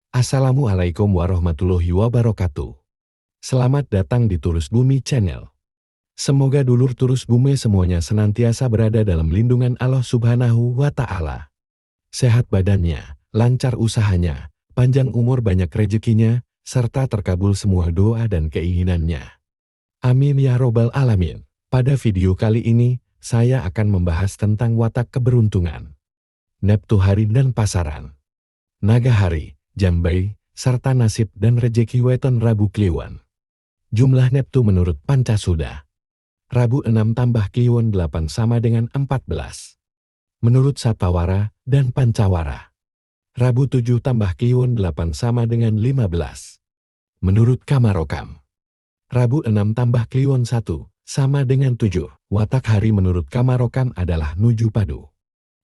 Assalamualaikum warahmatullahi wabarakatuh. Selamat datang di Turus Bumi Channel. Semoga dulur Turus Bumi semuanya senantiasa berada dalam lindungan Allah Subhanahu wa Ta'ala. Sehat badannya, lancar usahanya, panjang umur banyak rezekinya, serta terkabul semua doa dan keinginannya. Amin ya robbal alamin. Pada video kali ini, saya akan membahas tentang watak keberuntungan, neptu hari dan pasaran, naga hari, jambai, serta nasib dan rejeki weton Rabu Kliwon. Jumlah neptu menurut Pancasuda. Rabu 6 tambah Kliwon 8 sama dengan 14. Menurut Satawara dan Pancawara. Rabu 7 tambah Kliwon 8 sama dengan 15. Menurut Kamarokam. Rabu 6 tambah Kliwon 1 sama dengan 7. Watak hari menurut Kamarokam adalah nuju padu.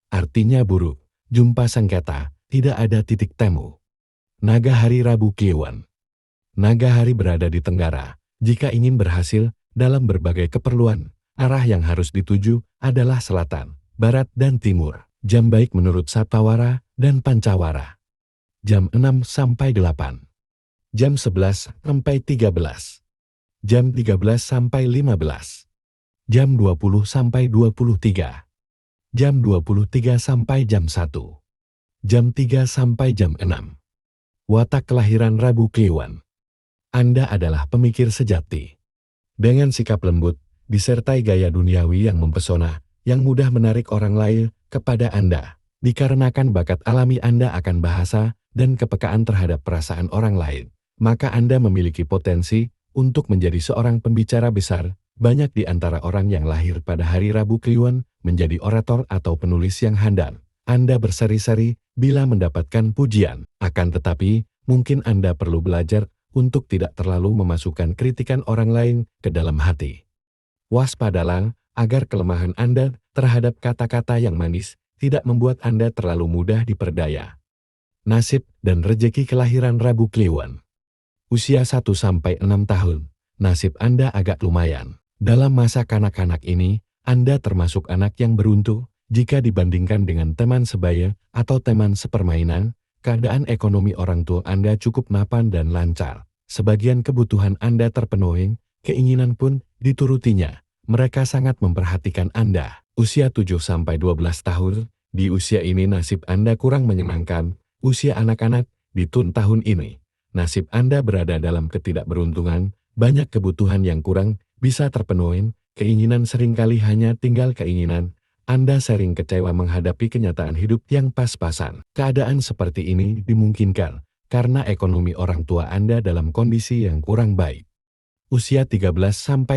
Artinya buruk, jumpa sengketa, tidak ada titik temu. Naga hari Rabu Kliwon. Naga hari berada di Tenggara. Jika ingin berhasil dalam berbagai keperluan, arah yang harus dituju adalah selatan, barat dan timur. Jam baik menurut Satawara dan Pancawara. Jam 6 sampai 8. Jam 11 sampai 13. Jam 13 sampai 15. Jam 20 sampai 23. Jam 23 sampai jam 1. Jam 3 sampai jam 6. Watak kelahiran Rabu Kliwon. Anda adalah pemikir sejati. Dengan sikap lembut, disertai gaya duniawi yang mempesona, yang mudah menarik orang lain kepada Anda. Dikarenakan bakat alami Anda akan bahasa dan kepekaan terhadap perasaan orang lain, maka Anda memiliki potensi untuk menjadi seorang pembicara besar. Banyak di antara orang yang lahir pada hari Rabu Kliwon menjadi orator atau penulis yang handal. Anda berseri-seri bila mendapatkan pujian. Akan tetapi, mungkin Anda perlu belajar untuk tidak terlalu memasukkan kritikan orang lain ke dalam hati. Waspadalah agar kelemahan Anda terhadap kata-kata yang manis tidak membuat Anda terlalu mudah diperdaya. Nasib dan rejeki kelahiran Rabu Kliwon. Usia 1-6 tahun. Nasib Anda agak lumayan. Dalam masa kanak-kanak ini, Anda termasuk anak yang beruntung. Jika dibandingkan dengan teman sebaya atau teman sepermainan, keadaan ekonomi orang tua Anda cukup mapan dan lancar. Sebagian kebutuhan Anda terpenuhi, keinginan pun diturutinya. Mereka sangat memperhatikan Anda. Usia 7-12 tahun, di usia ini nasib Anda kurang menyenangkan. Usia anak-anak, di tahun ini, nasib Anda berada dalam ketidakberuntungan, banyak kebutuhan yang kurang bisa terpenuhi, keinginan seringkali hanya tinggal keinginan. Anda sering kecewa menghadapi kenyataan hidup yang pas-pasan. Keadaan seperti ini dimungkinkan karena ekonomi orang tua Anda dalam kondisi yang kurang baik. Usia 13-18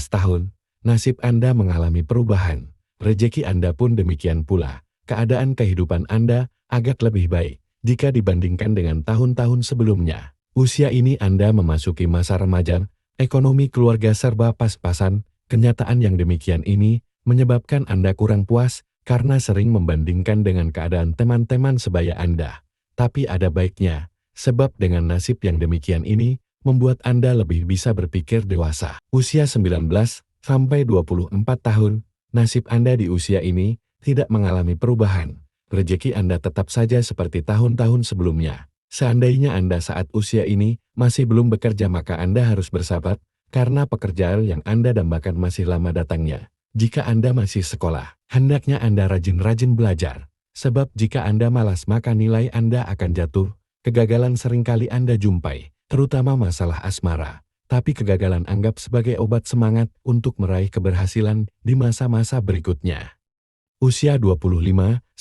tahun, nasib Anda mengalami perubahan. Rejeki Anda pun demikian pula. Keadaan kehidupan Anda agak lebih baik jika dibandingkan dengan tahun-tahun sebelumnya. Usia ini Anda memasuki masa remaja, ekonomi keluarga serba pas-pasan. Kenyataan yang demikian ini menyebabkan Anda kurang puas karena sering membandingkan dengan keadaan teman-teman sebaya Anda. Tapi ada baiknya, sebab dengan nasib yang demikian ini, membuat Anda lebih bisa berpikir dewasa. Usia 19-24 tahun, nasib Anda di usia ini tidak mengalami perubahan. Rejeki Anda tetap saja seperti tahun-tahun sebelumnya. Seandainya Anda saat usia ini masih belum bekerja, maka Anda harus bersabar, karena pekerjaan yang Anda dambakan masih lama datangnya. Jika Anda masih sekolah, hendaknya Anda rajin-rajin belajar. Sebab jika Anda malas, maka nilai Anda akan jatuh. Kegagalan seringkali Anda jumpai, terutama masalah asmara. Tapi kegagalan anggap sebagai obat semangat untuk meraih keberhasilan di masa-masa berikutnya. Usia 25-30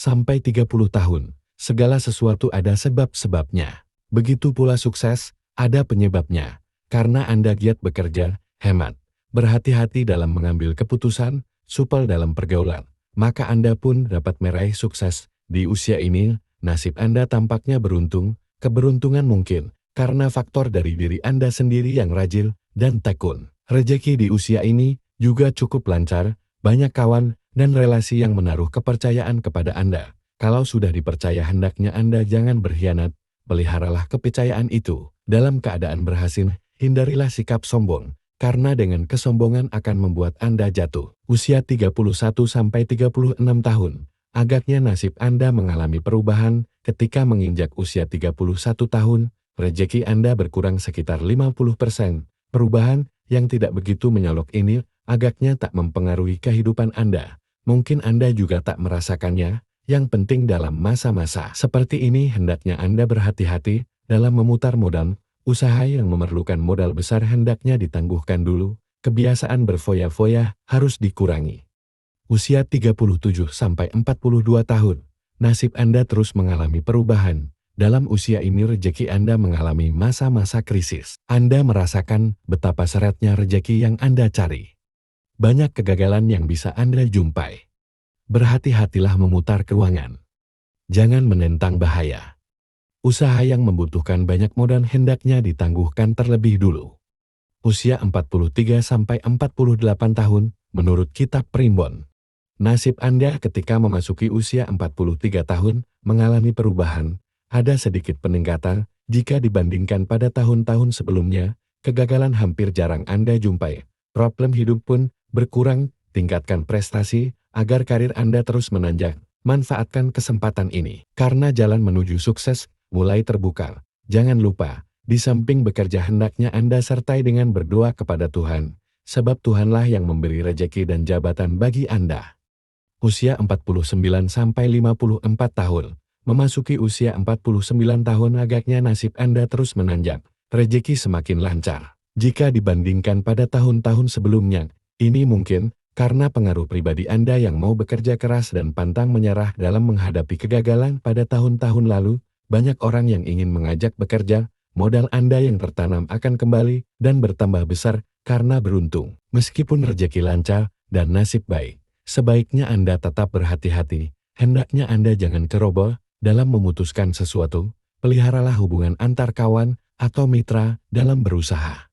tahun, segala sesuatu ada sebab-sebabnya. Begitu pula sukses, ada penyebabnya. Karena Anda giat bekerja, hemat, berhati-hati dalam mengambil keputusan, supel dalam pergaulan, maka Anda pun dapat meraih sukses. Di usia ini, nasib Anda tampaknya beruntung. Keberuntungan mungkin karena faktor dari diri Anda sendiri yang rajin dan tekun. Rejeki di usia ini juga cukup lancar, banyak kawan dan relasi yang menaruh kepercayaan kepada Anda. Kalau sudah dipercaya, hendaknya Anda jangan berkhianat, peliharalah kepercayaan itu. Dalam keadaan berhasil, hindarilah sikap sombong. Karena dengan kesombongan akan membuat Anda jatuh. Usia 31-36 tahun, agaknya nasib Anda mengalami perubahan ketika menginjak usia 31 tahun, rejeki Anda berkurang sekitar 50%. Perubahan yang tidak begitu menyolok ini agaknya tak mempengaruhi kehidupan Anda. Mungkin Anda juga tak merasakannya. Yang penting dalam masa-masa seperti ini hendaknya Anda berhati-hati dalam memutar modal. Usaha yang memerlukan modal besar hendaknya ditangguhkan dulu. Kebiasaan berfoya-foya harus dikurangi. Usia 37-42 tahun, nasib Anda terus mengalami perubahan. Dalam usia ini rejeki Anda mengalami masa-masa krisis. Anda merasakan betapa seretnya rejeki yang Anda cari. Banyak kegagalan yang bisa Anda jumpai. Berhati-hatilah memutar keuangan. Jangan menentang bahaya. Usaha yang membutuhkan banyak modal hendaknya ditangguhkan terlebih dulu. Usia 43-48 tahun, menurut Kitab Primbon. Nasib Anda ketika memasuki usia 43 tahun mengalami perubahan. Ada sedikit peningkatan jika dibandingkan pada tahun-tahun sebelumnya. Kegagalan hampir jarang Anda jumpai. Problem hidup pun berkurang. Tingkatkan prestasi agar karir Anda terus menanjak. Manfaatkan kesempatan ini karena jalan menuju sukses mulai terbuka. Jangan lupa, di samping bekerja hendaknya Anda sertai dengan berdoa kepada Tuhan, sebab Tuhanlah yang memberi rejeki dan jabatan bagi Anda. Usia 49-54 tahun, memasuki usia 49 tahun agaknya nasib Anda terus menanjak, rejeki semakin lancar. Jika dibandingkan pada tahun-tahun sebelumnya, ini mungkin karena pengaruh pribadi Anda yang mau bekerja keras dan pantang menyerah dalam menghadapi kegagalan pada tahun-tahun lalu. Banyak orang yang ingin mengajak bekerja, modal Anda yang tertanam akan kembali dan bertambah besar karena beruntung. Meskipun rejeki lancar dan nasib baik, sebaiknya Anda tetap berhati-hati. Hendaknya Anda jangan ceroboh dalam memutuskan sesuatu. Peliharalah hubungan antar kawan atau mitra dalam berusaha.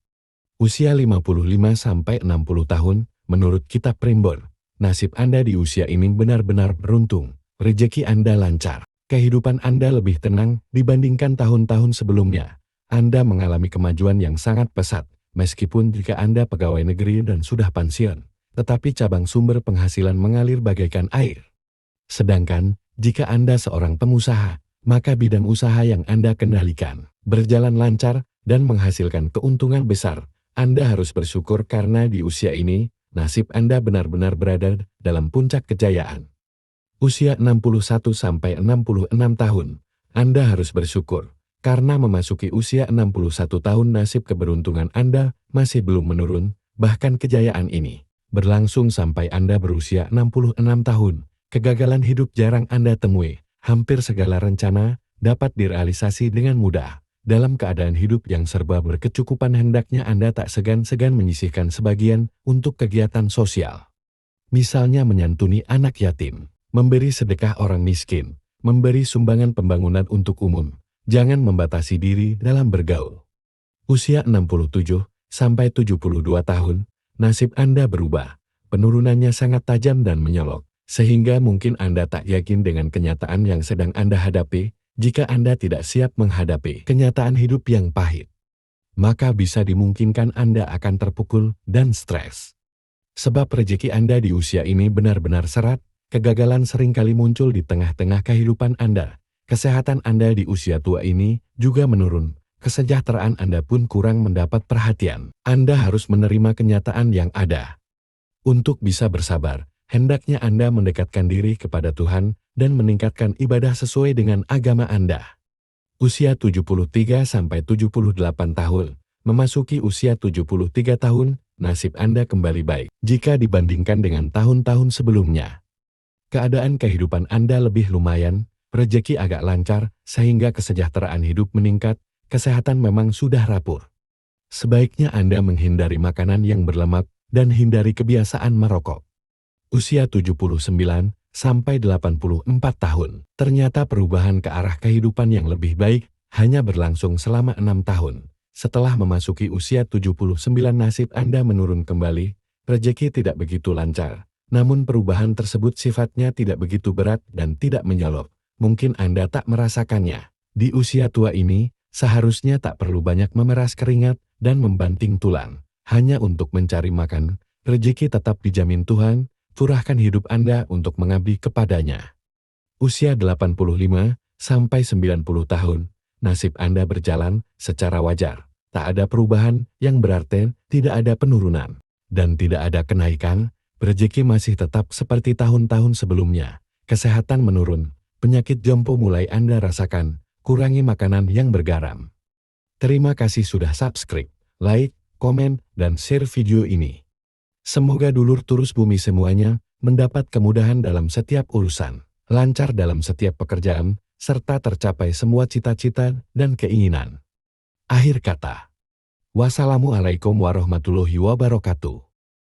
Usia 55-60 tahun, menurut Kitab Primbon, nasib Anda di usia ini benar-benar beruntung. Rejeki Anda lancar. Kehidupan Anda lebih tenang dibandingkan tahun-tahun sebelumnya. Anda mengalami kemajuan yang sangat pesat, meskipun jika Anda pegawai negeri dan sudah pensiun, tetapi cabang sumber penghasilan mengalir bagaikan air. Sedangkan, jika Anda seorang pengusaha, maka bidang usaha yang Anda kendalikan berjalan lancar dan menghasilkan keuntungan besar. Anda harus bersyukur karena di usia ini, nasib Anda benar-benar berada dalam puncak kejayaan. Usia 61-66 tahun, Anda harus bersyukur, karena memasuki usia 61 tahun nasib keberuntungan Anda masih belum menurun, bahkan kejayaan ini berlangsung sampai Anda berusia 66 tahun. Kegagalan hidup jarang Anda temui, hampir segala rencana dapat direalisasi dengan mudah. Dalam keadaan hidup yang serba berkecukupan hendaknya Anda tak segan-segan menyisihkan sebagian untuk kegiatan sosial. Misalnya menyantuni anak yatim, memberi sedekah orang miskin, memberi sumbangan pembangunan untuk umum. Jangan membatasi diri dalam bergaul. Usia 67-72 tahun, nasib Anda berubah. Penurunannya sangat tajam dan menyolok, sehingga mungkin Anda tak yakin dengan kenyataan yang sedang Anda hadapi. Jika Anda tidak siap menghadapi kenyataan hidup yang pahit, maka bisa dimungkinkan Anda akan terpukul dan stres. Sebab rejeki Anda di usia ini benar-benar serat. Kegagalan seringkali muncul di tengah-tengah kehidupan Anda. Kesehatan Anda di usia tua ini juga menurun. Kesejahteraan Anda pun kurang mendapat perhatian. Anda harus menerima kenyataan yang ada. Untuk bisa bersabar, hendaknya Anda mendekatkan diri kepada Tuhan dan meningkatkan ibadah sesuai dengan agama Anda. Usia 73-78 tahun, memasuki usia 73 tahun, nasib Anda kembali baik jika dibandingkan dengan tahun-tahun sebelumnya. Keadaan kehidupan Anda lebih lumayan, rejeki agak lancar, sehingga kesejahteraan hidup meningkat, kesehatan memang sudah rapuh. Sebaiknya Anda menghindari makanan yang berlemak dan hindari kebiasaan merokok. Usia 79-84 tahun, ternyata perubahan ke arah kehidupan yang lebih baik hanya berlangsung selama 6 tahun. Setelah memasuki usia 79 nasib Anda menurun kembali, rejeki tidak begitu lancar. Namun perubahan tersebut sifatnya tidak begitu berat dan tidak menyolok. Mungkin Anda tak merasakannya. Di usia tua ini, seharusnya tak perlu banyak memeras keringat dan membanting tulang. Hanya untuk mencari makan, rejeki tetap dijamin Tuhan. Curahkan hidup Anda untuk mengabdi kepadanya. Usia 85 sampai 90 tahun, nasib Anda berjalan secara wajar. Tak ada perubahan yang berarti tidak ada penurunan. Dan tidak ada kenaikan, rezeki masih tetap seperti tahun-tahun sebelumnya. Kesehatan menurun, penyakit jompo mulai Anda rasakan, kurangi makanan yang bergaram. Terima kasih sudah subscribe, like, komen, dan share video ini. Semoga dulur turus bumi semuanya mendapat kemudahan dalam setiap urusan, lancar dalam setiap pekerjaan, serta tercapai semua cita-cita dan keinginan. Akhir kata. Wassalamualaikum warahmatullahi wabarakatuh.